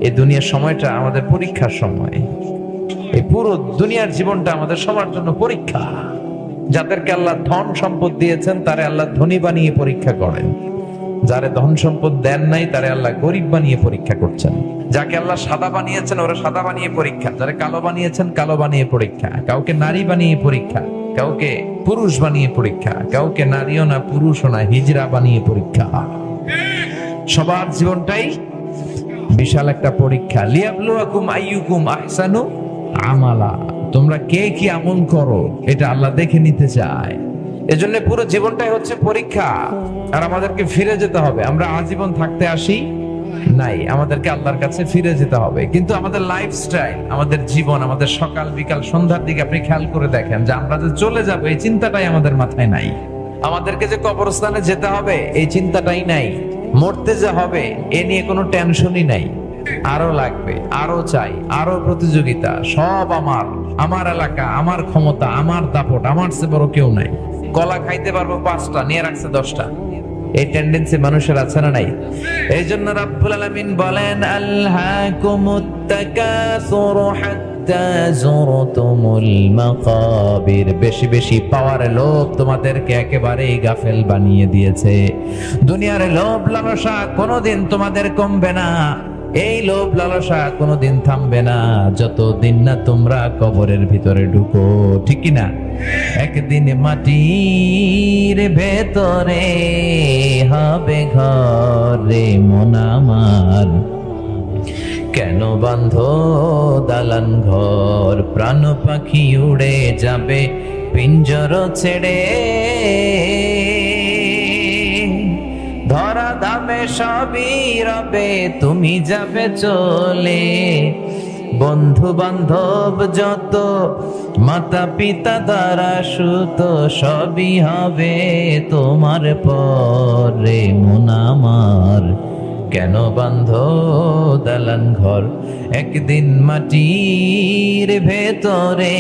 এই দুনিয়ার সময়টা আমাদের পরীক্ষার সময়। এই পুরো দুনিয়ার জীবনটা আমাদের সবার জন্য পরীক্ষা। যাদেরকে আল্লাহ ধন সম্পদ দিয়েছেন তারে আল্লাহ ধনী বানিয়ে পরীক্ষা করেন, যারে ধন সম্পদ দেন নাই তারে আল্লাহ গরিব বানিয়ে পরীক্ষা করছেন। যাকে আল্লাহ সাদা বানিয়েছেন ওরা সাদা বানিয়ে পরীক্ষা, যারা কালো বানিয়েছেন কালো বানিয়ে পরীক্ষা, কাউকে নারী বানিয়ে পরীক্ষা, কাউকে পুরুষ বানিয়ে পরীক্ষা, কাউকে নারীও না পুরুষও না হিজড়া বানিয়ে পরীক্ষা। সবার জীবনটাই বিশাল একটা পরীক্ষা। লিয়াবলুয়াকুম আইয়ুকুম আহসানু আমালা, তোমরা কে কি আমল করো এটা আল্লাহ দেখে নিতে চায়। এজন্য পুরো জীবনটাই হচ্ছে পরীক্ষা। আর আমাদেরকে ফিরে যেতে হবে। আমরা আজীবন থাকতে আসি নাই, আমাদেরকে আল্লাহর কাছে ফিরে যেতে হবে। কিন্তু আমাদের লাইফস্টাইল, আমাদের জীবন, আমাদের সকাল বিকাল সন্ধ্যার দিকে আপনি খেয়াল করে দেখেন যে আমরা যে চলে যাব এই চিন্তাটাই আমাদের মাথায় নাই। আমাদেরকে যে কবরস্থানে যেতে হবে এই চিন্তাটাই নাই। মরতে যে হবে এ নিয়ে কোনো টেনশনই নাই। আরো লাগবে, আরো চাই, আরো প্রতিযোগিতা, সব আমার, আমার এলাকা, আমার ক্ষমতা, আমার দাপট, আমার চেয়ে বড় কেউ নাই। কলা খাইতে পারবো 5টা, নিয়ে রাখছে 10টা। এই টেন্ডেন্সি মানুষের আছে না নাই? এই জন্য রাব্বুল আলামিন বলেন আলহাকুমুত তাকাসুর হাত্তা যুরতুমুল মাকাবির। বেশি বেশি পাওয়ারের লোভ তোমাদেরকে একেবারেই গাফেল বানিয়ে দিয়েছে। দুনিয়ার লোভ লালসা কোনোদিন তোমাদের কমবে না। এই লোভ লালসা কোনোদিন থামবে না যতদিন না তোমরা কবরের ভিতরে ঢুকো, ঠিক কি না? একদিন মাটির ভেতরে হবে ঘর রে মন আমার, কেন বান্ধ দালান ঘর? প্রাণ পাখি উড়ে যাবে পিঞ্জর ছেড়ে, ধরা ধামে সবই রবে তুমি যাবে চলে। বন্ধু বান্ধব যত, মাতা পিতা দ্বারা সুত, সবই হবে তোমার পরে মন আমার, কেন বান্ধ দালান ঘর? একদিন মাটির ভেতরে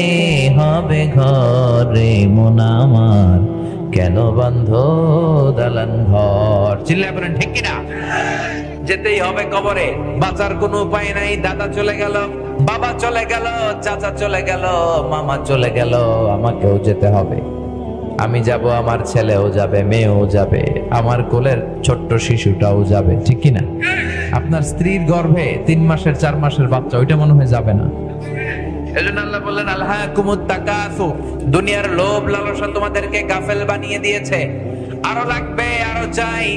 হবে ঘরে মন আমার, কেন বান্ধ দালান ঘর? চিল্লায় বলেন ঠিক কিনা? যেতেই হবে কবরে, বাঁচার কোনো উপায় নাই। দাদা চলে গেল, বাবা চলে গেল, চাচা চলে গেল, মামা চলে গেল, আমাকেও যেতে হবে। আমি যাব, আমার ছেলেও যাবে, মেয়েও যাবে, আমার কোলের ছোট্ট শিশুটাও যাবে, ঠিক কিনা? আপনার স্ত্রীর গর্ভে 3 মাসের 4 মাসের বাচ্চা, ওইটা মনে হয় যাবে না। এজন্য আল্লাহ বললেন আলহাকুমুত তাকাসুর, দুনিয়ার লোভ লালসা তোমাদেরকে গাফেল বানিয়ে দিয়েছে। আরো লাগবে, আরো চাই,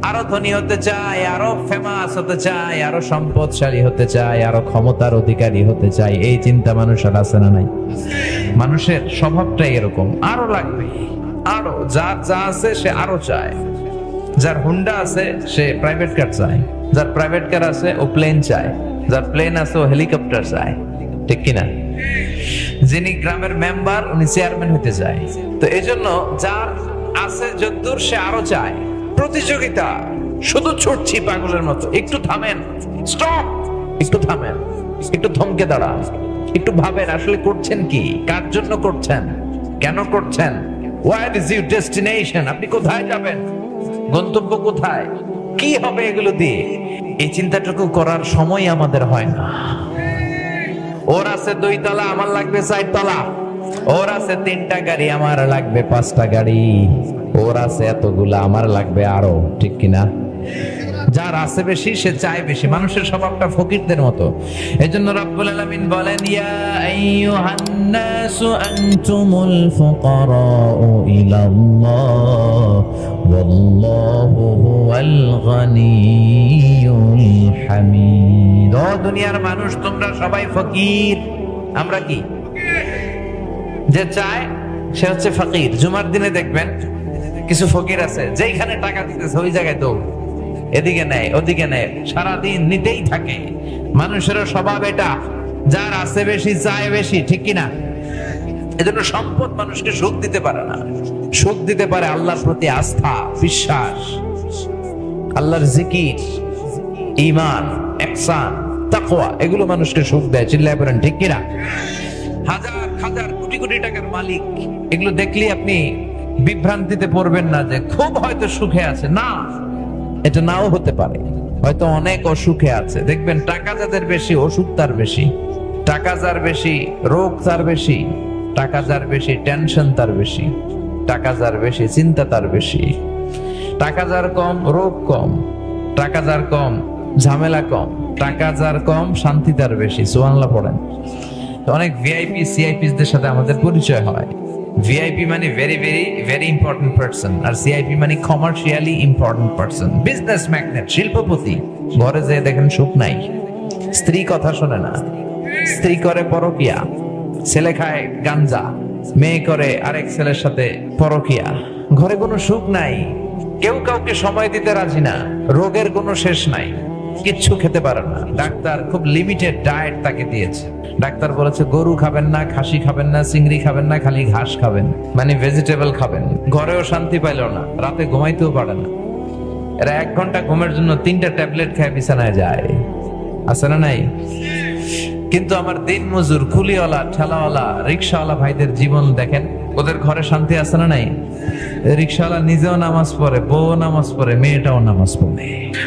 আরো ধনী হতে চাই, আরো ফেমাস হতে চাই, আরো সম্পদশালী হতে চাই, আরো ক্ষমতার অধিকারী হতে চাই। এই চিন্তা মানুষের আছে না নাই? মানুষের স্বভাবটাই এরকম। আরো লাগবে, আরো। যার যা আছে সে আরো চায়। যার হুন্ডা আছে সে প্রাইভেট কার চায়, যার প্রাইভেট কার আছে ও প্লেন চায়, যার প্লেন আছে ও হেলিকপ্টার চায়, ঠিক কিনা? যিনি গ্রামের মেম্বার উনি চেয়ারম্যান হতে চায়। তো এজন্য যার আছে যদ্দূর সে আরো চায়। প্রতিযোগিতা, শুধু ছুটছি পাগলের মতো। একটু থামেন, স্টপ, একটু থামেন, একটু থমকে দাঁড়ান, একটু ভাবেন আসলে করছেন কি, কার জন্য করছেন, কেন করছেন? What is your destination? আপনি কোথায় যাবেন? গন্তব্য কোথায়? কি হবে এগুলো দিয়ে? এই চিন্তাটুকু করার সময় আমাদের হয় না। ওর আছে 2 তলা, আমার লাগবে 4 তলা। ওর আছে 3টা গাড়ি, আমার লাগবে 5টা গাড়ি। ওর আছে এতগুলা, আমার লাগবে আরো, ঠিক কিনা? যার আছে বেশি সে চায় বেশি। মানুষের স্বভাবটা ফকিরদের মতো। এজন্য রাব্বুল আলামিন বলেন ইয়া আইয়ুহান নাসু আনতুমুল ফুকারাউ ইলাল্লাহ ওয়াল্লাহু হুয়াল গানিয়ুল হামিদ। ও দুনিয়ার মানুষ, তোমরা সবাই ফকির। আমরা কি? যে চায় সে হচ্ছে ফকির। জুমার দিনে দেখবেন কিছু ফকির আছে, যেখানে টাকা দিতেছে ওই জায়গায় দৌড়, এদিকে নেয় ওদিকে নেয়, সারাদিন নিতেই থাকে। মানুষের স্বভাব এটা, যার আছে বেশি চায় বেশি, ঠিক কিনা? এজন্য সম্পদ মানুষকে সুখ দিতে পারে না। সুখ দিতে পারে আল্লাহর প্রতি আস্থা, বিশ্বাস, আল্লাহর জিকির, ঈমান, ইহসান, তাকওয়া, এগুলো মানুষকে সুখ দেয়। চিল্লায় বলেন ঠিক কিনা? হাজার হাজার কোটি কোটি টাকার মালিক, এগুলো দেখলে আপনি বিভ্রান্তিতে পড়বেন না যে খুব হয়তো সুখে আছে। না, এটা নাও হতে পারে। হয়তো অনেক অসুখে আছে, দেখবেন টাকা যাদের বেশি অসুখ তার বেশি, টাকা যার বেশি রোগ তার বেশি, টাকা যার বেশি টেনশন তার বেশি, টাকা যার বেশি চিন্তা তার বেশি, টাকা যার কম রোগ কম, টাকা যার কম ঝামেলা কম, টাকা যার কম শান্তি তার বেশি। সুবহানাল্লাহ পড়েন। তো অনেক ভিআইপি সিআইপি দের সাথে আমাদের পরিচয় হয়। ভিআইপি মানে very very very important person, আর সিআইপি মানে commercially important person, business magnate, শিল্পপতি। ঘরে যেয়ে দেখেন সুখ নাই, স্ত্রী কথা শোনে না, স্ত্রী করে পরকিয়া, ছেলে খায় গাঞ্জা, মেয়ে করে আরেক ছেলের সাথে পরকিয়া, ঘরে কোনো সুখ নাই, কেউ কাউকে সময় দিতে রাজি না, রোগের কোনো শেষ নাই, কিচ্ছু খেতে পারে না। ডাক্তার খুব লিমিটেড ডায়েট তাকে দিয়েছে। ডাক্তার বলেছে গরু খাবেন না, খাসি খাবেন না, চিংড়ি খাবেন না, খালি ঘাস খাবেন, মানে ভেজিটেবল খাবেন। ঘরেও শান্তি পাইল না, রাতে ঘুমাইতেও পারে না। এরা 1 ঘন্টা ঘুমের জন্য 3টা ট্যাবলেট খেয়ে বিছানায় যায়, আছে না নাই? কিন্তু আমার দিন মজুর, কুলিওয়ালা, ঠেলাওয়ালা, রিক্সাওয়ালা ভাইদের জীবন দেখেন, ওদের ঘরে শান্তি আছে না নাই? রিক্সাওয়ালা নিজেও নামাজ পড়ে, বউ নামাজ পড়ে, মেয়েটাও নামাজ পড়ে।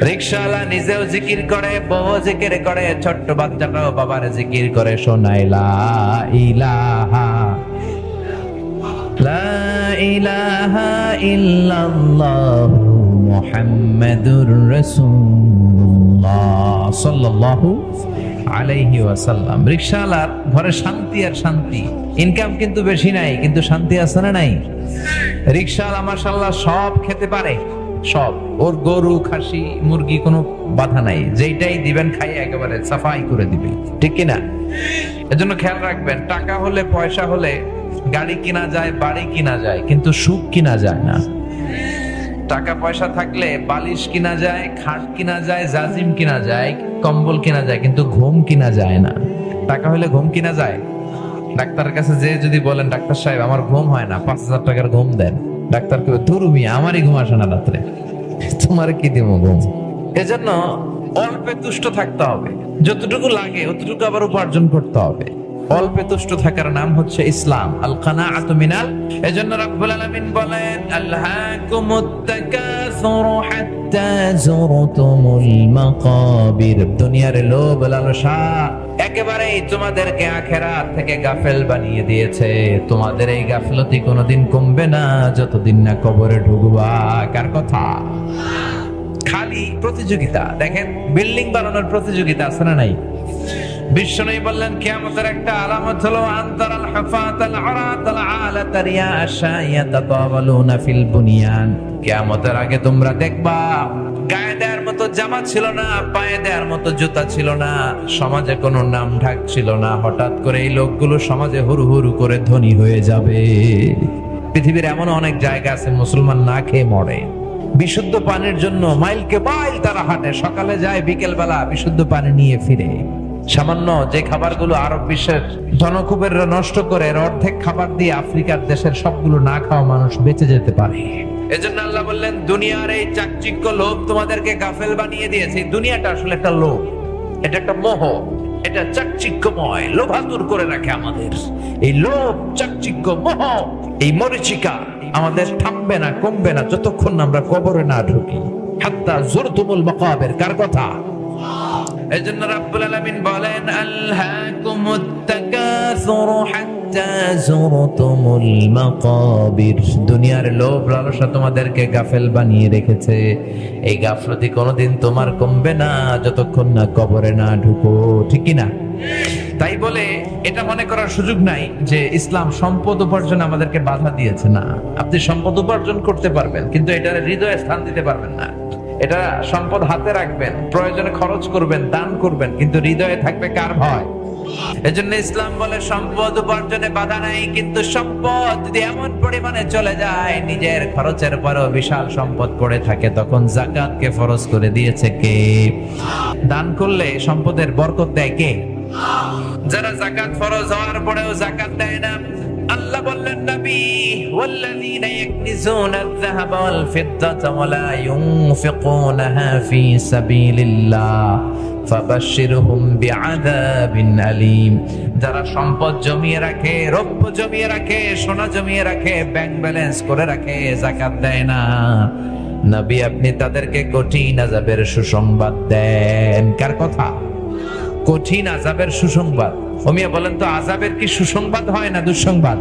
রিক্সাওয়ালা নিজেও জিকির করে, বউ জিকির করে, ছোট্ট বাচ্চাটাও বাবার জিকির করে। শোনাই লা ইলাহা লা ইলাহা ইল্লাল্লাহু মুহাম্মাদুর রাসূলুল্লাহ সাল্লাল্লাহু আলাইহি ওয়াসাল্লাম। রিকশাওয়ালার ঘরে শান্তি আর শান্তি, ইনকাম কিন্তু বেশি নাই, কিন্তু শান্তি আছে না নাই? রিকশাওয়ালা মাশাআল্লাহ সব খেতে পারে, সব, ওর গরু খাসি মুরগি কোনো বাধা নাই, যেইটাই দিবেন খাই একেবারে সাফাই করে দিবে, ঠিক কিনা? এজন্য খেয়াল রাখবেন, টাকা হলে পয়সা হলে গাড়ি কিনা যায়, বাড়ি কিনা যায়, কিন্তু সুখ কিনা যায় না। টাকা পয়সা থাকলে বালিশ কিনা যায়, খাট কিনা যায়, জাজিম কিনা যায়, কম্বল কিনা যায়, কিন্তু ঘুম কিনা যায় না। টাকা হলে ঘুম কিনা যায়? ডাক্তারের কাছে যে যদি বলেন ডাক্তার সাহেব আমার ঘুম হয় না, 5,000 টাকার ঘুম দেন, ডাক্তার কেউ ধরুমি আমারই ঘুম আসে না রাত্রে, তোমার কি দিব ঘুম? এজন্য অল্পে তুষ্ট থাকতে হবে, যতটুকু লাগে অতটুকু আবার উপার্জন করতে হবে। অল্পে তুষ্ট থাকার নাম হচ্ছে ইসলাম, আল কানাআতু মিনাল। এজন্য রাব্বুল আলামিন বলেন আলহাকুমুত তাকাসুরু হাত্তা যুরতুমুল মাকাবির। দুনিয়ার লোভ লালসা একেবারেই তোমাদেরকে আখিরাত থেকে গাফেল বানিয়ে দিয়েছে। তোমাদের এই গাফলতি কোনোদিন কমবে না যতদিন না কবরে ঢুকবা। কার কথা? খালি প্রতিযোগিতা। দেখেন বিল্ডিং বানানোর প্রতিযোগিতা আছে না নাই? বিশ্বনবী বললেন কিয়ামতের একটা আলামত হলো আনতারাল হাফাতাল আরাতাল আলাতা রিয়াশা ইয়াতাতাওয়ালুনা ফিল বুনিয়ান। কিয়ামতের আগে তোমরা দেখবা গায়ে দেওয়ার মতো জামা ছিল না, পায়ে দেওয়ার মতো জুতা ছিল না, সমাজে কোনো নাম ঢাক ছিল না। হঠাৎ করে এই লোকগুলো সমাজে হুরু হুরু করে ধনী হয়ে যাবে। পৃথিবীর এমন অনেক জায়গা আছে মুসলমান না খেয়ে মরে। বিশুদ্ধ পানির জন্য মাইলকে মাইল তারা হাঁটে, সকালে যায় বিকেল বেলা বিশুদ্ধ পানি নিয়ে ফিরে। সামান্য যে খাবারগুলো আরব বিশ্বের জনকুবেররা নষ্ট করে, এর অর্ধেক খাবার দিয়ে আফ্রিকার দেশের সবগুলো না খাওয়া মানুষ বেঁচে যেতে পারে। এজন্য আল্লাহ বললেন দুনিয়ার এই চাকচিক্য লোভ তোমাদেরকে গাফেল বানিয়ে দিয়েছে। দুনিয়াটা আসলে একটা লোভ, এটা একটা মোহ, এটা চাকচিক্যময়, লোভাতুর করে রাখে আমাদের। এই লোভ, চাকচিক্য, মোহ, এই মরিচিকা আমাদের থামবে না, কমবে না যতক্ষণ না আমরা কবরে না ঢুকি। হাত্তা যুরতুমুল মাকাবির। কার কথা? এজন্য রাব্বুল আলামিন বলেন আলহাকুমুত তাকাসুরু হাত্তা যুরতুমুল মাকাবির। দুনিয়ার লোভ লালসা তোমাদেরকে গাফেল বানিয়ে রেখেছে। এই গাফলতি কোনোদিন তোমার কমবে না যতক্ষণ না কবরে না ঢুকো, ঠিক কি না? তাই বলে এটা মনে করার সুযোগ নাই যে ইসলাম সম্পদ উপার্জন আমাদেরকে বাধা দিয়েছে। না, আপনি সম্পদ উপার্জন করতে পারবেন, কিন্তু এটার হৃদয়ে স্থান দিতে পারবেন না। এটা সম্পদ হাতে রাখবেন, প্রয়োজনে খরচ করবেন, দান করবেন, কিন্তু হৃদয়ে থাকবে কার ভয়? এজন্য ইসলাম বলে সম্পদ উপার্জনে বাধা নাই, কিন্তু সম্পদ যদি এমন পরিমাণে চলে যায় নিজের খরচের পরেও বিশাল সম্পদ পড়ে থাকে, তখন যাকাতকে ফরজ করে দিয়েছে কে? দান করলে সম্পদের বরকত দেয় কে? যারা যাকাত ফরজ হওয়ার পরেও যাকাত দেয় না, আল্লাহ বললেন নবী ওয়াল্লাযীনা ইয়াকনিজুনা আয-যাহাবা ওয়াল ফিদ্দাতা ওয়া লা ইউনফিকুনাহা ফী সাবিলিল্লাহ ফাবাশশিরহুম বিআযাবিন আলীম। যারা সম্পদ জমিয়ে রাখে, রৌপ্য জমিয়ে রাখে, সোনা জমিয়ে রাখে, ব্যাংক ব্যালেন্স করে রাখে, যাকাত দেয় না, নবী আপনি তাদেরকে কঠিন আযাবের সুসংবাদ দেন। কার কথা? কঠিন আযাবের সুসংবাদ। ওমিয়া বলেন তো, আযাবের কি সুসংবাদ হয় না দুঃসংবাদ?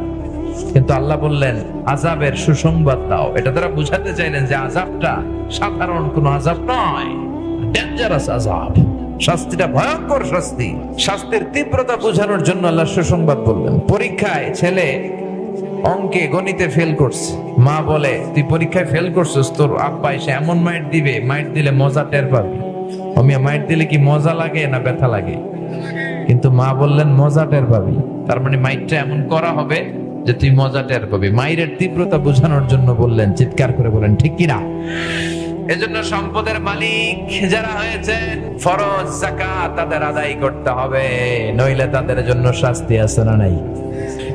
কিন্তু আল্লাহ বললেন আযাবের সুসংবাদ দাও। এটা তারা বুঝাতে চাইলেন যে আযাবটা সাধারণ কোনো আযাব নয়, ডেঞ্জারাস আযাব, শাস্তিটা ভয়ঙ্কর শাস্তি। শাস্তির তীব্রতা বোঝানোর জন্য আল্লাহ সুসংবাদ বললেন। পরীক্ষায় ছেলে অঙ্কে গণিতে ফেল করছে, মা বলে তুই পরীক্ষায় ফেল করছিস, তোর আব্বা এসে এমন মাইট দিবে, মাইট দিলে মজা টের পাবি। অমিয়া মাইট দিলে কি মজা লাগে না ব্যথা লাগে? কিন্তু মা বললেন মজা টের পাবি, তার মানে মাইটটা এমন করা হবে যে তুই মজা টের পাবি। মায়ের তীব্রতা বোঝানোর জন্য বললেন, চিৎকার করে বলেন ঠিক কিনা? এজন্য সম্পদের মালিক যারা হয়েছেন, ফরজ যাকাত তাদের আদায় করতে হবে, নইলে তাদের জন্য শাস্তি আছে না নাই?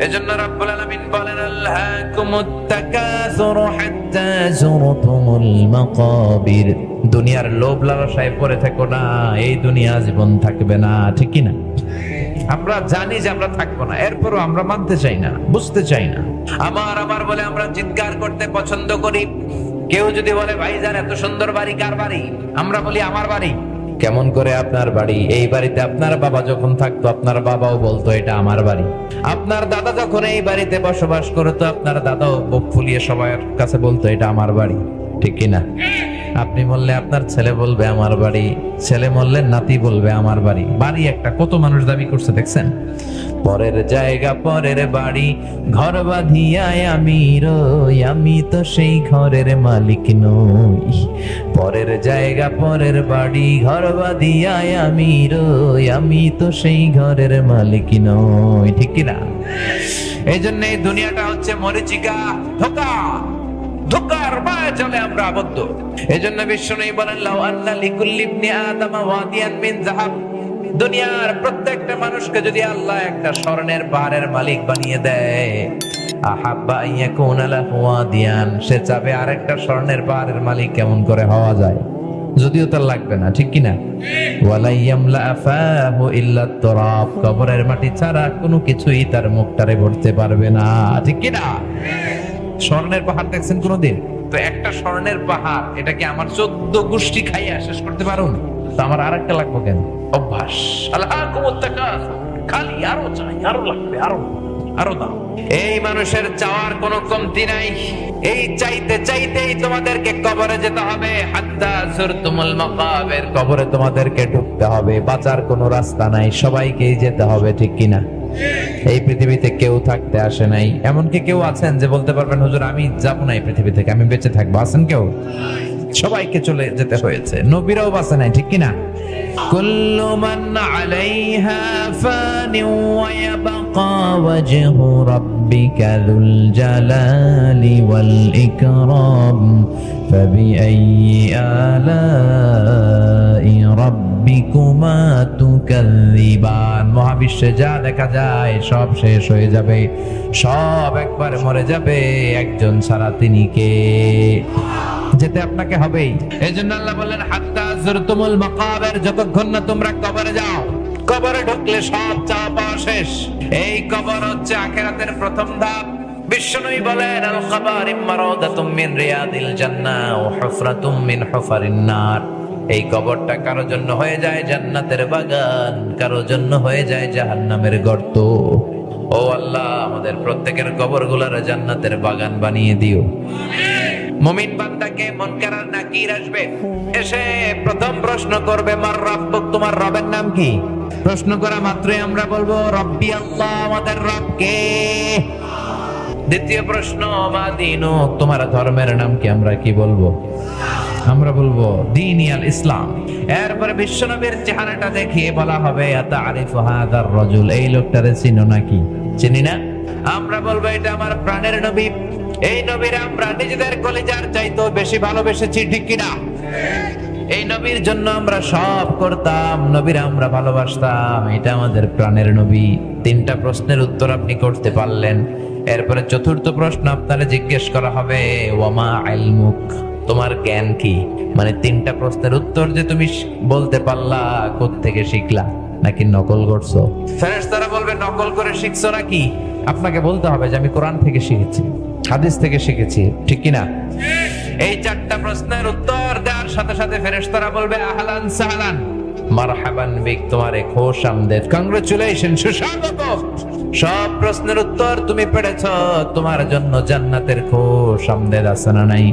এজন্য রব্বুল আলামিন বলেন আল্লাহকুমুত তাকাসুরু হাত্তা যুরতুমুল মাকাবির। দুনিয়ার লোভ লালসায় পড়ে থেকো না, এই দুনিয়া জীবন থাকবে না, ঠিক কি না? আমরা জানি যে আমরা থাকবো না, এরপরও আমরা মানতে চাই না, বুঝতে চাই না। আমার বলে আমরা চিৎকার করতে পছন্দ করি। কেউ যদি বলে ভাইজান এত সুন্দর বাড়ি কার বাড়ি? আমরা বলি আমার বাড়ি। কেমন করে আপনার বাড়ি? এই বাড়িতে আপনার বাবা যখন থাকতো আপনার বাবাও বলতো এটা আমার বাড়ি। আপনার দাদা যখন এই বাড়িতে বসবাস করতো আপনার দাদাও বুক ফুলিয়ে সবার কাছে বলতো এটা আমার বাড়ি, ঠিক কিনা? আপনি বললে আপনার ছেলে বলবে আমার বাড়ি, ছেলে বললে নাতি বলবে আমার বাড়ি। বাড়ি একটা কত মানুষ দাবি করছে দেখছেন? পরের জায়গা পরের বাড়ি, ঘর বাঁধিয়ায় আমি রই, আমি তো সেই ঘরের মালিক নই। পরের জায়গা পরের বাড়ি, ঘর বাঁধিয়ায় আমি রই, আমি তো সেই ঘরের মালিক নই, ঠিক কিনা? এই জন্য এই দুনিয়াটা হচ্ছে মরিচিকা, ধোঁকা, ধোঁকার মায়া চলে আমরা আবদ্ধ। এজন্য বিষ্ণু বলেন লাউ আন্না লিকুল্লি ইবনি আদম ওয়াদিয়ান মিন যাহাব। দুনিয়ার প্রত্যেকটা মানুষকে যদি আল্লাহ একটা স্বর্ণের পাহাড়ের মালিক বানিয়ে দেয়, আহাব্বা আইয়াকুনা লাহু ওয়াদিয়ান, সে চাবে আরেকটা স্বর্ণের পাহাড়ের মালিক কেমন করে হওয়া যায়, যদিও তার লাগবে না, ঠিক কিনা? ওয়ালা ইয়ামলা আফাহু ইল্লা তুরাব, কবরের মাটি ছাড়া কোনো কিছুই তার মুখটারে ভরতে পারবে না, ঠিক কিনা? স্বর্ণের পাহাড় দেখছেন কোনদিন? তো একটা স্বর্ণের পাহাড়, এটা কি আমার 14 গোষ্ঠী খাইয়া শেষ করতে পারুন? তো আমার আরেকটা লাগবে কেন? অভ্যাস। আল্লাহকুমুত তাকাসুর, খালি আরো চাই, আরো লাগবে, আরো দাও। এই মানুষের চাওয়ার কোনো কমতি নাই। এই চাইতে চাইতেই তোমাদেরকে কবরে যেতে হবে। হাত্তা যুরতুমুল মাকাবির, কবরে তোমাদেরকে ঢুকতে হবে, বাঁচার কোনো রাস্তা নাই, সবাইকেই যেতে হবে, ঠিক কিনা? এই পৃথিবীতে কেউ থাকতে আসে নাই। এমনকি কেউ আছেন যে বলতে পারবেন হুজুর আমি যাব না এই পৃথিবী থেকে, আমি বেঁচে থাকবো? আছেন কেউ? সবাইকে চলে যেতে হয়েছে, নবীরাও বাঁচে নাই, ঠিক কিনা? কুল্লু মান আলাইহা ফানি ওয়া ইয়াবকা ওয়াজহু রাব্বিকা যুল জালালি ওয়াল ইকরাম ফাবিআইয়ি আলাই রাব্বিকুমা তুকাযযিবান। মহাবিশ্বে যা দেখা যায় সব শেষ হয়ে যাবে, সব একবার মরে যাবে, একজন ছাড়া তিনি কে? যেতে আপনাকে হবেই। এজন্য আল্লাহ বললেন হাত্তা যুরতুমুল মাকাবির, যতক্ষণ না তোমরা কবরে যাও। কবরে ঢুকলে সব চাওয়া পাওয়া শেষ। এই কবর হচ্ছে আখিরাতের প্রথম ধাপ। বিশ্বনবী বলেন আল কবর মারাদাতুম মিন রিয়াদিল জান্নাহ ওয়া হুফরাতুম মিন হুফারিন নার। এই কবরটা কারো জন্য হয়ে যায় জান্নাতের বাগান, কারো জন্য হয়ে যায় জাহান্নামের গর্ত। ও আল্লাহ, আমাদের প্রত্যেকের কবরগুলোর জান্নাতের বাগান বানিয়ে দিও। মুমিন বান্দাকে মুনকার আর নাকির আসবে, এসে প্রথম প্রশ্ন করবে মার রাব্বুক, তোমার রবের নাম কি? প্রশ্ন করা মাত্রই আমরা বলবো রব্বি আল্লাহ, আমাদের রব কে? দ্বিতীয় প্রশ্ন মা দীনুক, তোমার ধর্মের নাম কি? আমরা কি বলবো? আমরা বলবো দীনি আল ইসলাম। এরপরে বিশ্বনবীর চেহারাটা দেখিয়ে বলা হবে আতারিফু হাদার রাজুল, এই লোকটারে চিনো নাকি? চিনি না? আমরা বলবো এটা আমার প্রাণের নবী। এই নবীর আমরা নিজেদের কলিজার চাইতেও বেশি ভালোবেসেছি, ঠিক কিনা? এই নবীর জন্য আমরা সব করতাম, নবীর আমরা ভালোবাসতাম, এটা আমাদের প্রাণের নবী। 3টা প্রশ্নের উত্তর আপনি করতে পারলেন। এরপরে চতুর্থ প্রশ্ন আপনারা জিজ্ঞেস করা হবে ওয়ামা ইলমুক, তোমার জ্ঞান কি? মানে 3টা প্রশ্নের উত্তর যে তুমি বলতে পারলা, কোত্থেকে শিখলা? নাকি নকল করছো? ফেরেশতারা বলবে নকল করে শিখছো নাকি? আপনাকে বলতে হবে যে আমি কোরআন থেকে শিখেছি, হাদিস থেকে শিখেছি, ঠিক কিনা? এই চারটা প্রশ্নের উত্তর দেওয়ার সাথে সাথে ফেরেশতারা বলবে আহলান সাহলান, মারহাবান বিক, তোমারে খোশ আমদেদ, কংগ্রাচুলেশন, সুস্বাগত। সব প্রশ্নের উত্তর তুমি পেরেছ, তোমার জন্য জান্নাতের খোশ আমদেদ আছে না নাই?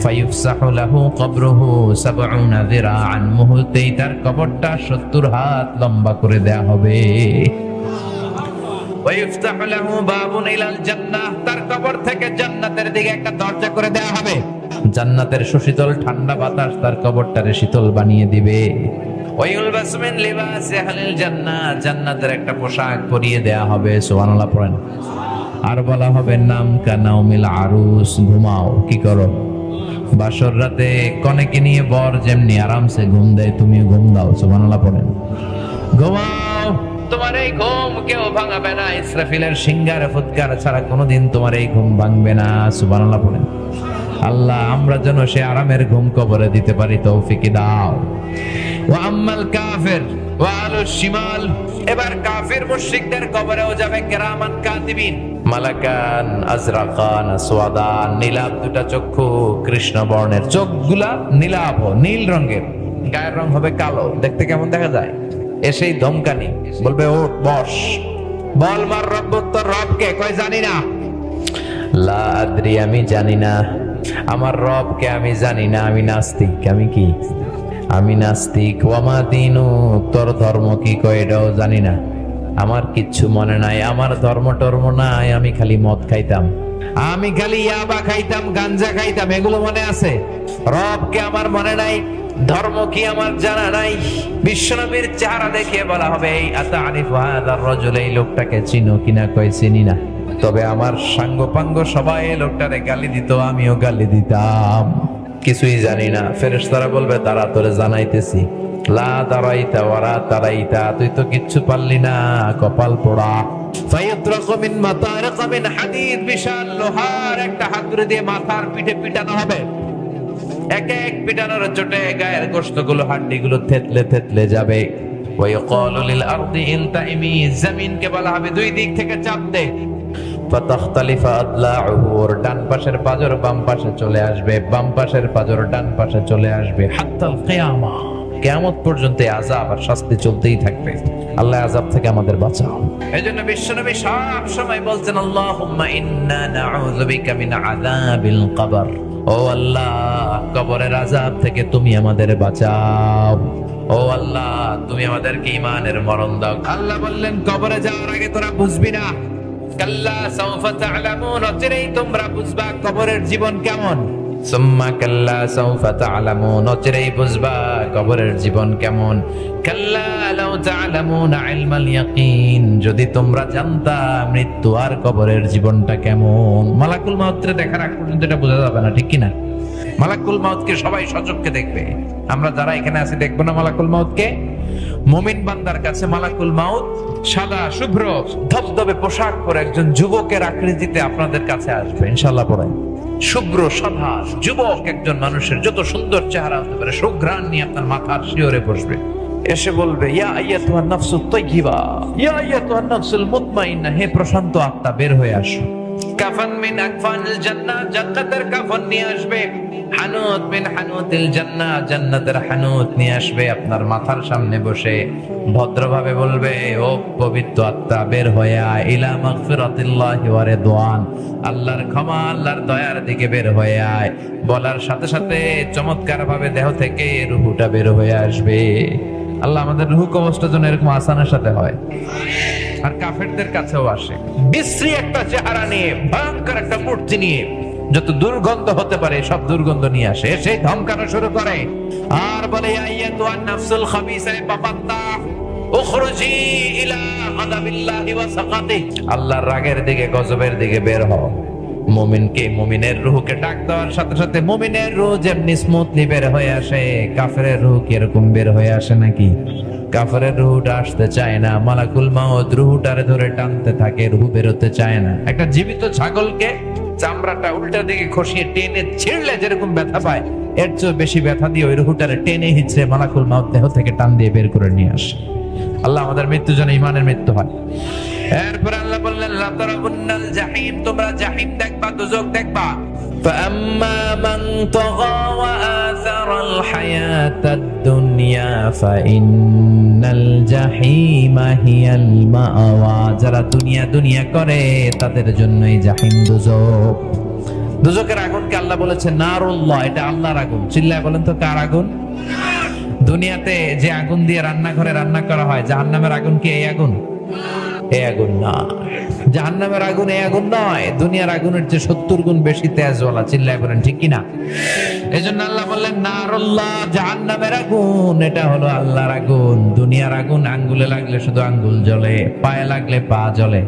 ফায়ুফসাহু লাহু কবরুহু ৭০ যিরাআন, মুহূর্তেই তার কবরটা ৭০ হাত লম্বা করে দেয়া হবে। ওয়ায়ুফতাহু লাহু বাবুন ইলাল জান্নাহ, তার কবর থেকে জান্নাতের দিকে একটা দরজা করে দেয়া হবে। জান্নাতের সুশীতল ঠান্ডা বাতাস তার কবরটারে শীতল বানিয়ে দিবে। ওয়ায়ুলবাসু মিন লিবাসি আহলিল জান্নাহ, জান্নাতের একটা পোশাক পরিয়ে দেয়া হবে। সুবহানাল্লাহ পড়েন। আর বলা হবে নাম কানাউমিল আরুস, ঘুমাও। কি করো? বাসর রাতে কনেকে নিয়ে বর যেমনি আরামসে ঘুম দেয়, তুমিও ঘুম দাও। সুবহানাল্লাহ পড়েন। ঘুমাও, তোমার এই ঘুম কেউ ভাঙাবে না। ইসরাফিলের সিংহার ফুৎকার ছাড়া কোনোদিন তোমার এই ঘুম ভাঙবে না। সুবহানাল্লাহ পড়েন। আল্লাহ আমরা যেন সে আরামের ঘুম কবরে দিতে পারি, তৌফিক দাও। ওয়া আম্মাল কাফির ওয়া আলুশ শিমাল, এবার কাফির মুশরিকদের কবরেও যাবে কিরামান কাতিবিন, মালাকান আজরাকান আসওয়াদান, নীলাভ দুটা চক্ষু, কৃষ্ণ বর্ণের, চোখগুলা নীলাভ নীল রঙের, গায়ের রং হবে কালো, দেখতে কেমন দেখা যায়? এসেই ধমকানি, বলবে ওঠ বস, বল মার রব্বুত, তোর রবকে? কয় জানি না। লা আদরি, আমি জানি না। আমার রবকে আমি জানি না, আমি নাস্তিক। আমি কি? আমি নাস্তিক। ওয়ামা দিনু, তোর ধর্ম কি? কয় এটাও জানি না। আমার কিচ্ছু মনে নাই, আমার ধর্ম টর্ম নাই, আমি খালি মদ খাইতাম, আমি খালি ইয়াবা খাইতাম, গাঞ্জা খাইতাম, এগুলো মনে আছে। রবকে আমার মনে নাই, ধর্ম কি আমার জানা নাই। বিশ্বনবীর চেহারা দেখে বলা হবে আতারিফু হাযার রাজুল, এই লোকটাকে চিনো কিনা? কয় চিনি না। তবে আমার সাঙ্গপাঙ্গ সবাই লোকটারে গালি দিত, আমিও গালি দিতাম, কিছুই জানি না। ফেরেশতারা বলবে তারা তোরে জানাইতেছি। লা দারাইতা ওয়ালা তারাইতা, তুই তো কিচ্ছু পারলি না, কপাল পোড়া। ফায়াতরাকু মিন মাতারিক মিন হাদিদ, বিশাল লোহার একটা হাতুড়ি দিয়ে মাথার পিঠে পিটানো হবে। এক এক পিটানোর চোটে গায়ের গোশতগুলো, হাড্ডিগুলো থেতলে থেতলে যাবে। ওয়ায়াকালু লিল আরদি ইলতাইমি, জমিনকে বলা হবে দুই দিক থেকে চাপ দে। ফাতাখতালিফা আদলাউহু, ওর ডান পাশের পাঁজর বাম পাশে চলে আসবে, বাম পাশের পাঁজর ডান পাশে চলে আসবে। হাত্তাল কিয়ামা, কিয়ামত পর্যন্ত আযাব আর শাস্তি চলতেই থাকবে। আল্লাহ আযাব থেকে আমাদের বাঁচাও। এজন্য বিশ্বনবী সব সময় বলছেন আল্লাহুম্মা ইন্না নাউযু বিকা মিন আযাবিল কবর, ও আল্লাহ কবরের আযাব থেকে তুমি আমাদের বাঁচাও। ও আল্লাহ তুমি আমাদেরকে ঈমানের মরণ দাও। আল্লাহ বললেন কবরে যাওয়ার আগে তোরা বুঝবি না, কাল্লা সাউফা তা'লামুন, অচিরেই তোমরা বুঝবা কবরের জীবন কেমন। সুম্মা কাল্লা সাউফা তা'লামুন, অচিরেই বুঝবা কবরের জীবন কেমন। কাল্লা লাউ তা'লামুনা ইলমাল ইয়াকিন, যদি তোমরা জানতা মৃত্যু আর কবরের জীবনটা কেমন। মালাকুল মাউতকে দেখার আগ পর্যন্ত এটা বোঝা যাবে না, ঠিক কি না? মালাকুল মাউতকে সবাই সচক্ষে দেখবে, আমরা যারা এখানে আছি দেখবো না মালাকুল মাউতকে। মুমিন বান্দার কাছে মালাকুল মাউত সাদা শুভ্র ধবধবে পোশাক পরে একজন যুবকের আকৃতিতে আপনাদের কাছে আসবে ইনশাআল্লাহ। পড়ে শুভ্র সাদা যুবক একজন মানুষের যত সুন্দর চেহারা হতে পারে, সুঘ্রাণ নিয়ে আপনার মাথার শিওরে বসবে, এসে বলবে ইয়া আইয়াতুহান নাফসুত তাইয়্যিবা, ইয়া আইয়াতুহান নাফসুল মুতমাইন্নাহ, হে প্রশান্ত আত্মা বের হয়ে আসো। কাফান মিন আকফানিল জান্নাহ, জান্নাতের কাফন নিয়ে আসবে। হানুত মিন হানুতিল জান্নাহ, জান্নাতের হানুত নিয়ে আসবে। আপনার মাথার সামনে বসে ভদ্রভাবে বলবে ও পবিত্র আত্মা বের হয়ে আয়, ইলা মাগফিরাতিল্লাহি ওয়া রিদওয়ান, আল্লাহর ক্ষমা আল্লাহর দয়ার দিকে বের হয়ে আয়। বলার সাথে সাথে চমৎকার ভাবে দেহ থেকে রূহটা বের হয়ে আসবে। আল্লাহ আমাদের রূহ কবজটা যেন এরকম আসানের সাথে হয়। আর কাফেরদের কাছেও আসে বিশ্রী একটা চেহারা নিয়ে, ভয়ঙ্কর একটা মূর্তি নিয়ে, যত দুর্গন্ধ হতে পারে সব দুর্গন্ধ নিয়ে আসে, এসে ধমকানো শুরু করে আর বলে আইয়াতুন নাফসুল খাবিসা বাবাত্তা উখরুজি ইলা গাদাবিল্লাহি ওয়া সাকাতিহি, আল্লাহর রাগের দিকে গজবের দিকে বের হও। মুমিনকে, মুমিনের রূহকে ডাক দেওয়ার সাথে সাথে মুমিনের রূহ যেমনি স্মুথলি বের হয়ে আসে, কাফেরের রূহ কি এরকম বের হয়ে আসে নাকি? কাফেরের রূহটা আসতে চায় না, মালাকুল মাউত রূহটারে ধরে টানতে থাকে, রূহ বেরোতে চায় না। একটা জীবিত ছাগলকে চামড়াটা উল্টা দিকে খসিয়ে টেনে ছিঁড়লে যেরকম ব্যথা পায়, এর চেয়ে বেশি ব্যথা দিয়ে ওই রূহটারে টেনে হিচড়ে মালাকুল মাউত দেহ থেকে টান দিয়ে বের করে নিয়ে আসে। আল্লাহ আমাদের মৃত্যু যেন ঈমানের মৃত্যু হয়। এরপর আল্লাহ বললেন লা তারাবুন্নাল জাহিম, তোমরা জাহিম দেখবা, দোজখ দেখবা। فأما من طغى وآثر الحياة الدنيا فإن الجحيم هي المأوى যারা দুনিয়া করে তাদের জন্যই জাহিম দুজক। দুজকের আগুনকে আল্লাহ বলেছেন নারুল্লাহ, এটা আল্লাহর আগুন। চিল্লায় বলেন তো কার আগুন? দুনিয়াতে যে আগুন দিয়ে রান্নাঘরে রান্না করা হয়, জাহান্নামের আগুন কি এই আগুন? এই আগুন না, জাহান্নামের আগুন এই আগুন নয়। দুনিয়ার আগুনের চেয়ে 70 গুণ বেশি তেজওয়ালা। চিল্লায় বলেন ঠিক কিনা? এজন্য আল্লাহ বললেন নারুল্লাহ, জাহান্নামের আগুন এটা হলো আল্লাহর আগুন। দুনিয়ার আগুন আঙ্গুলে লাগলে শুধু আঙ্গুল জ্বলে, পায়ে লাগলে পা জ্বলে।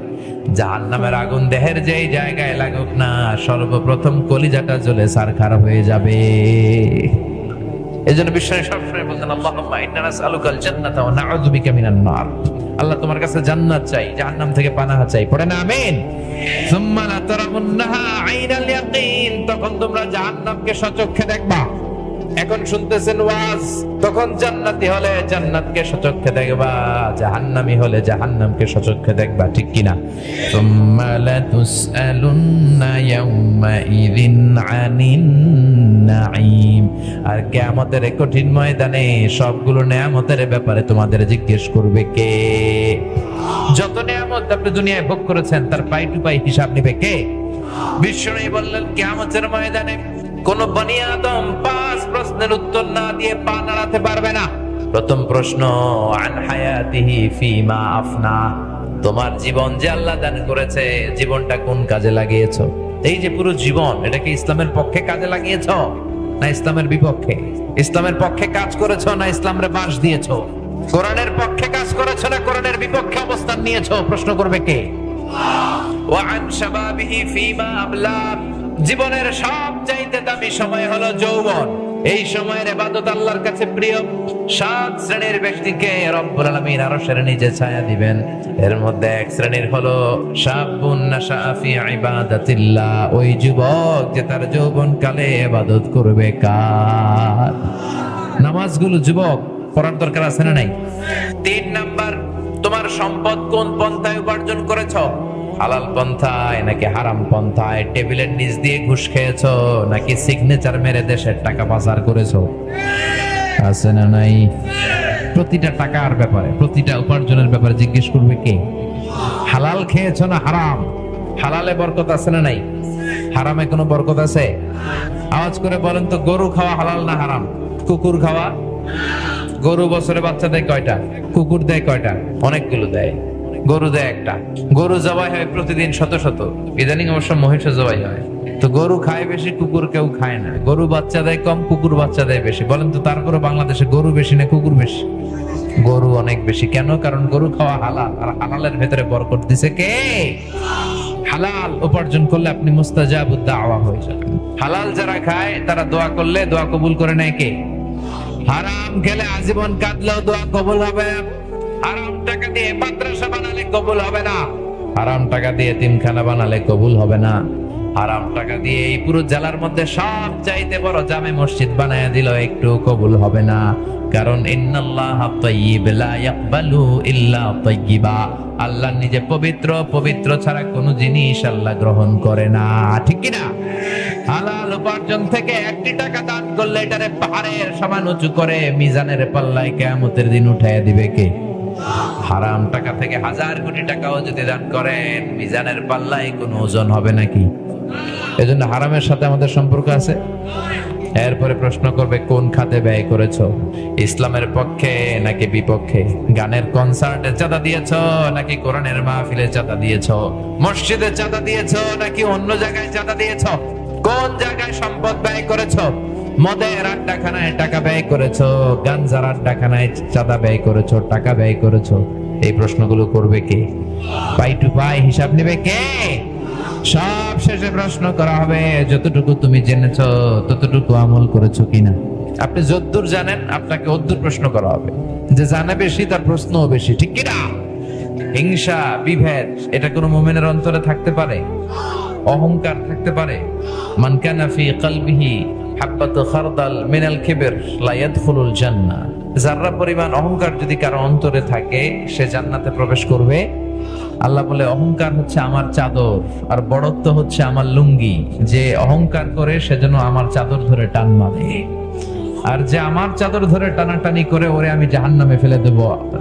জাহান্নামের আগুন দেহের যেই জায়গায় লাগুক না, সর্বপ্রথম কলিজাটা জ্বলে ছারখার হয়ে যাবে। এজন্য বিশ্বনবী সবসময় বলতেন আল্লাহুম্মা ইন্না নাসআলুকাল জান্নাতা ওয়া নাউযু বিকা মিনান নার। আল্লাহ তোমার কাছে জান্নাত চাই, জাহান্নাম থেকে পানাহ চাই। পড়ে না আমিন। সুম্মা লাতারাউন্নাহা আইনাল ইয়াকিন, তখন তোমরা জাহান্নামকে সচক্ষে দেখবা। এখন শুনতেছেন ওয়াজ, তখন জান্নাতি হলে জান্নাতকে সচক্ষে দেখবা, জাহান্নামী হলে জাহান্নামকে সচক্ষে দেখবা। ঠিক কিনা? সুম্মা লাতুসআলুন্না ইয়াউমাইযিন আনিন নাঈম। আর কিয়ামতের কঠিন ময়দানে সবগুলো নিয়ামতের ব্যাপারে তোমাদের জিজ্ঞেস করবে কে? যত নিয়ামত আপনি দুনিয়ায় ভোগ করেছেন তার পাই টু পাই হিসাব নেবে কে? বিশ্বনবী বললেন কিয়ামতের ময়দানে কোন বনি আদম 5 প্রশ্নের উত্তর না দিয়ে পা নাড়াতে পারবে না। প্রথম প্রশ্ন আন হায়াতিহি ফিমা আফনা, তোমার জীবন যে আল্লাহ দান করেছে, জীবনটা কোন কাজে লাগিয়েছো? এই যে পুরো জীবন, এটা কি ইসলামের পক্ষে কাজে লাগিয়েছো না ইসলামের বিপক্ষে? ইসলামের পক্ষে কাজ করেছো না ইসলামরে বাঁশ দিয়েছো? কোরআনের পক্ষে কাজ করেছো না কোরআনের বিপক্ষে অবস্থান নিয়েছো? প্রশ্ন করবে কে? ওয়া আন শাবাবিহি ফিমা আবলা, জীবনের সবচাইতে দামি সময় হলো যৌবন। এই সময়ের ইবাদত আল্লাহর কাছে প্রিয়। 7 শ্রেণীর ব্যক্তিকে রব্বুল আলামিন আরশের নিচে ছায়া দিবেন। এর মধ্যে এক শ্রেণীর হলো শাবুন নাশা ফি ইবাদাতিল্লাহ, ওই যুবক যে তার যৌবন কালে ইবাদত করবে কার? নামাজগুলো যুবক পড়ার দরকার আছে না নাই? 3 নাম্বার, তোমার সম্পদ কোন পন্থায় উপার্জন করেছো? হালাল পন্থায় নাকি হারাম পন্থায়? টেবিলের নিচ দিয়ে ঘুষ খেয়েছো নাকি সিগনেচার মেরে দেশের টাকা পাচার করেছো? আছে না নাই? প্রতিটা টাকার ব্যাপারে, প্রতিটা উপার্জনের ব্যাপারে জিজ্ঞেস করবে কে? হালাল খেয়েছো না হারাম? হালালে বরকত আছে না নাই? হারামে কোনো বরকত আছে? আওয়াজ করে বলেন তো, গরু খাওয়া হালাল না হারাম? কুকুর খাওয়া? গরু বছরে বাচ্চা দেয় কয়টা? কুকুর দেয় কয়টা? অনেকগুলো দেয়। গরু দেয় একটা। গরু জবাই হয় প্রতিদিন শত শত, ইদানিং অবশ্য মহিষ জবাই হয়। তো গরু খায় বেশি, কুকুর কেউ খায় না। গরু বাচ্চা দেয় কম, কুকুর বাচ্চা দেয় বেশি। বলেন তো তারপরে বাংলাদেশে গরু বেশি না কুকুর বেশি? গরু অনেক বেশি। কেন? কারণ গরু খাওয়া হালাল, আর হালালের ভেতরে বরকত দিছে কে? হালাল উপার্জন করলে আপনি মুস্তাজাবুদ দাওয়া হয়ে যাবেন। হালাল যারা খায় তারা দোয়া করলে দোয়া কবুল করে নেয় কে? হারাম খেলে আজীবন কাঁদলেও দোয়া কবুল হবে না। হারাম টাকা দিয়ে মাদ্রাসা বানালে কবুল হবে না। হারাম টাকা দিয়ে এতিমখানা বানালে কবুল হবে না। হারাম টাকা দিয়ে এই পুরো জেলার মধ্যে সব চাইতে বড় জামে মসজিদ বানায় দিল, একটু কবুল হবে না। কারণ ইন্নাল্লাহা তাইয়্যিব লা ইয়াকবালু ইল্লা তাইয়্যিবা, আল্লাহ নিজে পবিত্র, পবিত্র ছাড়া কোনো জিনিস আল্লাহ গ্রহণ করে না। ঠিক কি না? হালাল উপার্জন থেকে 1টি টাকা দান করলে এটারে পাহাড়ের সমান উঁচু করে মিজানের পাল্লায় কিয়ামতের দিন উঠাইয়া দিবে কে? হারাম টাকা থেকে 1000 কোটি টাকাও যদি দান করেন, মিজানের পাল্লায় কোনো ওজন হবে নাকি? এজন্য হারামের সাথে আমাদের সম্পর্ক আছে। এরপরে প্রশ্ন করবে কোন খাতে ব্যয় করেছো? ইসলামের পক্ষে নাকি বিপক্ষে? গানের কনসার্টে চাঁদা দিয়েছো নাকি কোরআনের মাহফিলে চাঁদা দিয়েছো? মসজিদে চাঁদা দিয়েছো নাকি অন্য জায়গায় চাঁদা দিয়েছো? কোন জায়গায় সম্পদ ব্যয় করেছো? মদের আড্ডাখানায় টাকা ব্যয় করেছো, গাঞ্জার আড্ডাখানায় চাঁদা ব্যয় করেছো, টাকা ব্যয় করেছো? এই প্রশ্নগুলো করবে কে? পাই টু পাই হিসাব নেবে কে? সব শেষে প্রশ্ন করা হবে যতটুকু তুমি জেনেছো ততটুকু আমল করেছো কিনা। আপনি যতদূর জানেন আপনাকে অদ্দূর প্রশ্ন করা হবে। যে জানে বেশি তার প্রশ্নও বেশি। ঠিক কিনা? হিংসা, বিভেদ, এটা কোনো মুমিনের অন্তরে থাকতে পারে? অহংকার থাকতে পারে? মান কানা ফি কলবিহি হাব্বাতু খারদাল মিনাল কিবর লা ইয়াদখুলুল জান্নাহ, যাররা পরিমাণ অহংকার যদি কারো অন্তরে থাকে সে জান্নাতে প্রবেশ করবে। আল্লাহ বলে অহংকার হচ্ছে আমার চাদর আর বড়ত্ব হচ্ছে আমার লুঙ্গি। যে অহংকার করে সেজন্য আমার চাদর ধরে টান মারে, আর যে আমার চাদর ধরে টানাটানি করে ওরে আমি জাহান্নামে ফেলে দেব।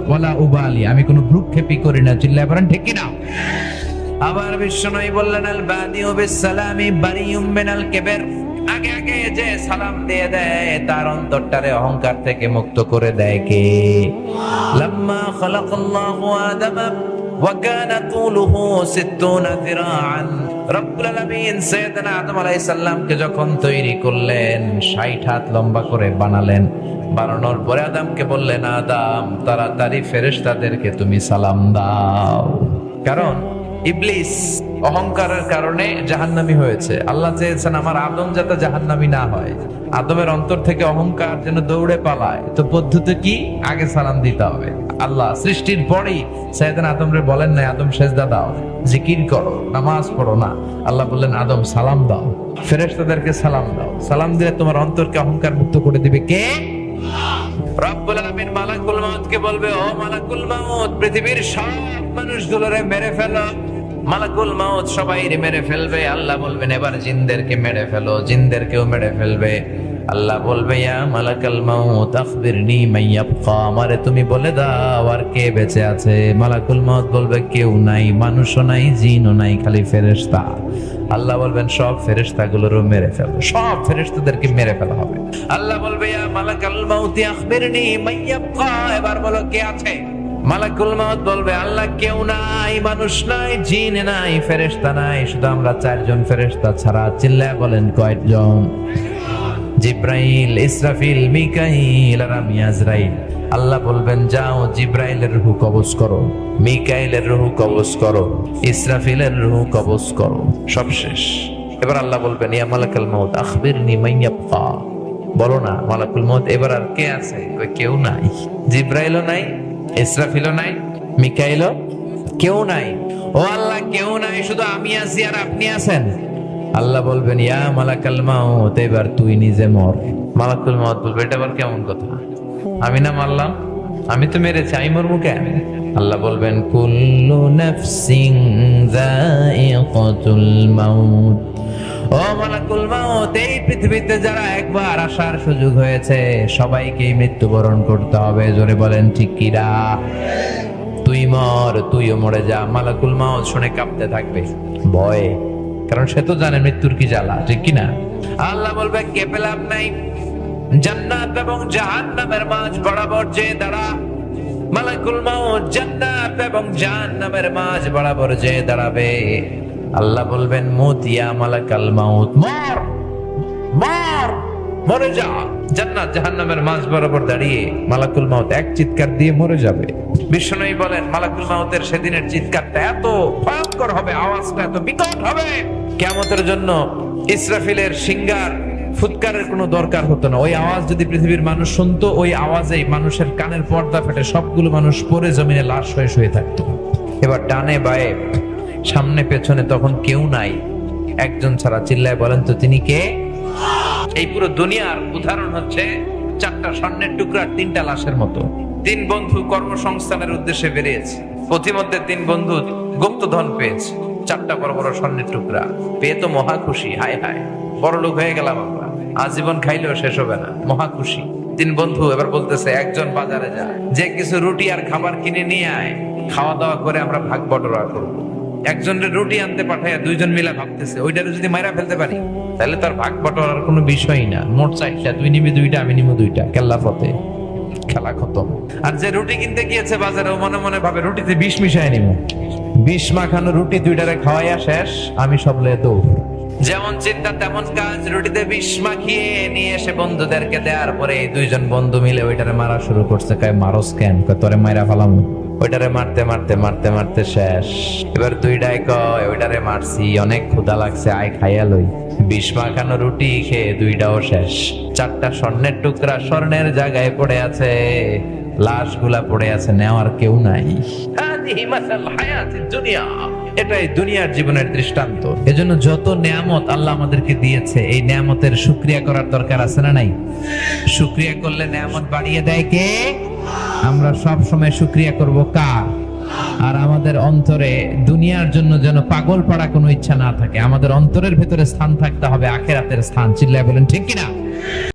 ওয়ালা উবালি, আমি কোনো ভ্রুক্ষেপই করি না। চিল্লায় বলেন ঠিক কিনা? আবার বিশ্বনবী বললেন আল বাদিউ বিসসালামি বারিউম মিনাল কিবর, আগে আগে যে সালাম দিয়ে দেয় তার অন্তরটারে অহংকার থেকে মুক্ত করে দেয় কে? লাম্মা খালাকাল্লাহু আদামা ওয়া কানা তুলুহু 60 যিরাআন, রব্বুল আলামিন সাইয়েদনা আদম আলাইহিস সালামকে যখন তৈরি করলেন 60 হাত লম্বা করে বানালেন। বানানোর পরে আদমকে বললেন, আদম তাড়াতাড়ি ফেরেশতাদেরকে তুমি সালাম দাও। কারণ ইবলিস অহংকারের কারণে জাহান্নামী হয়েছে। আল্লাহ চেয়েছেন আমার আদম যাতে জাহান্নামী না হয়, আদমের অন্তর থেকে অহংকার যেন দৌড়ে পালায়। তো পদ্ধতি কি? আগে সালাম দিতে হবে। আল্লাহ সৃষ্টির পরেই সাইয়েদনা আদমরে বলেন না আদম সেজদা দাও, জিকির করো, নামাজ পড়ো না। আল্লাহ বললেন আদম সালাম দাও, ফেরেশতাদেরকে সালাম দাও। সালাম দিলে তোমার অন্তরকে অহংকার মুক্ত করে দিবে কে? রব্বুল আলামিন মালাকুল মাউতকে বলবে, ও মালাকুল মাউত পৃথিবীর সব মানুষগুলোরে মেরে ফেলো। মালাকুল মাউত সবাইরে মেরে ফেলবে। আল্লাহ বলবেন এবার জিনদেরকে মেরে ফেলো, জিনদেরকেও মেরে ফেলবে। আল্লাহ বলবে ইয়া মালাকাল মাউত আখবিরনি মান ইয়াবকা, আমারে তুমি বলে দাও আর কে বেঁচে আছে। মালাকুল মাউত বলবে কেউ নাই, মানুষও নাই, জিনও নাই, খালি ফেরেশতা। আল্লাহ বলবেন সব ফেরেশতাগুলোরও মেরে ফেলো, সব ফেরেশতাদেরকে মেরে ফেলা হবে। আল্লাহ বলবে ইয়া মালাকাল মাউত আখবিরনি মান ইয়াবকা, এবার বলো কে আছে। মালাকুল মাউত বলবে আল্লাহ কেউ নাই, মানুষ নাই, জিন নাই, ফেরেশতা নাই, শুধু আমরা 4 জন ফেরেশতা ছাড়া। চিল্লায় বলেন কয়জন? জিব্রাইল, ইসরাফিল, মিকাইল আর আমি আজরাইল। আল্লাহ বলবেন যাও জিব্রাইলের রূহ কবজ করো, মিকাইলের রূহ কবজ করো, ইসরাফিলের রূহ কবজ করো। সব শেষ। এবার আল্লাহ বলবেন ইয়া মালাকাল মাউত আখবিরনি মান ইয়াবকা, বলো না মালাকুল মাউত এবার আর কে আছে? কেউ নাই, জিব্রাইলও নাই, ইসরাফিলও নাই, মিকাইলও কেউ নাই। ও আল্লাহ কেউ নাই, শুধু আমি আছি আর আপনি আছেন। আল্লাহ বলবেন ইয়া মালাকাল মাউত এবার তুই নিজে মর। মালাকুল মাউত বলবে এটা আবার কেমন কথা? আমি না মারলাম, আমি তো মেরেছি, আমি মরবো কেন? আল্লাহ বলবেন কুল্লু নাফসিন যায়িকাতুল মাউত, ও মালাকুল মাউত এই পৃথিবীতে যারা একবার আসার সুযোগ হয়েছে সবাইকেই মৃত্যুবরণ করতে হবে। জোরে বলেন ঠিক কিনা? তুই মর, তুইও মরে যা। মালাকুল মাউত শুনে কাঁপতে থাকবে ভয়ে, কারণ সে তো জানে মৃত্যুর কি জ্বালা, ঠিক কিনা? আল্লাহ বলবে কেঁপে লাভ নাই, জান্নাত এবং জাহান্নামের মাঝ বরাবর যে দাঁড়া। মালাকুল মাউত জান্নাত এবং জাহান্নামের মাঝ বরাবর যে দাঁড়াবে। আল্লাহ বলবেন মুত ইয়া মালাকাল মাউত, মর মর, মরে যা। জান্নাত জাহান্নামের মাঝ বরাবর দাঁড়িয়ে মালাকুল মাউত এক চিৎকার দিয়ে মরে যাবে। বিষ্ণুই বলেন মালাকুল মাউতের সেদিনের চিৎকারটা এত ভয়ঙ্কর হবে, আওয়াজটা এত বিকট হবে, কিয়ামতের জন্য ইসরাফিলের সিঙ্গার ফুৎকারের কোনো দরকার হতো না। ওই আওয়াজ যদি পৃথিবীর মানুষ শুনতো, ওই আওয়াজেই মানুষের কানের পর্দা ফেটে সবগুলো মানুষ পড়ে জমিনে লাশ হয়ে শুয়ে থাকতো। এবার ডানে বায়ে সামনে পেছনে তখন কেউ নাই, একজন ছাড়া। চিল্লায় বলেন তো তিনি কে? এই পুরো দুনিয়ার উদাহরণ হচ্ছে 4টা স্বর্ণের টুকরা 3টা লাশের মতো। 3 বন্ধু কর্মসংস্থানের উদ্দেশ্যে বেরিয়েছে, পথিমধ্যে 3 বন্ধু গুপ্তধন পেয়েছে, 4টা বড় বড় স্বর্ণের টুকরা পেয়ে তো মহা খুশি। হায় হায় বড় লোক হয়ে গেলাম আমরা, আজীবন খাইলেও শেষ হবে না, মহা খুশি। 3 বন্ধু এবার বলতেছে একজন বাজারে যা, যে কিছু রুটি আর খাবার কিনে নিয়ে আয়, খাওয়া দাওয়া করে আমরা ভাগ বটরা করবো। একজনের রুটি আনতে পাঠায় 2 জন মিলে ভাবতেছে ওইটারে যদি মাইরা ফেলতে পারি তাহলে তার ভাগ বটরার কোনো বিষয়ই না। মোট 4টা, তুই নিবি 2টা, আমি নিব 2টা, কেল্লা ফতে, খেলা খতম। আর যে রুটি কিনতে গিয়েছে বাজারে, ও মনে মনে ভাবে রুটিতে বিষ মিশায় নিব, বিষ মাখানো রুটি 2টারে খাওয়াইয়া শেষ, আমি সব লে দৌড়। যেমন চিন্তা তেমন কাজ, রুটিতে বিষ মাখিয়ে নিয়ে এসে বন্ধুদেরকে দেওয়ার পরে 2 জন বন্ধু মিলে ওইটারে মারা শুরু করছে। কয় মারস কেন? কয় তোরে মাইরা ফেলাম। ওইটারে মারতে মারতে মারতে মারতে শেষ। এবার 2টায় কয় ওইটারে মারছি, অনেক ক্ষুধা লাগছে, আয় খাইয়া লই। বিষ মাখানো রুটি খেয়ে 2টাও শেষ। 4টা স্বর্ণের টুকরা স্বর্ণের জায়গায় পড়ে আছে, লাশগুলা পড়ে আছে, নেওয়ার কেউ নাই। এটাই দুনিয়ার জীবনের দৃষ্টান্ত। এজন্য যত নেয়ামত আল্লাহ আমাদেরকে দিয়েছে, এই নেয়ামতের শুকরিয়া করার দরকার আছে না নাই? শুকরিয়া করলে নেয়ামত বাড়িয়ে দেয় কে? আমরা সব সময় শুকরিয়া করব কার? আর আমাদের অন্তরে দুনিয়ার জন্য যেন পাগল পাড়া কোনো ইচ্ছা না থাকে। আমাদের অন্তরের ভেতরে স্থান থাকতে হবে আখিরাতের স্থান। চিল্লায় বলেন ঠিক কিনা?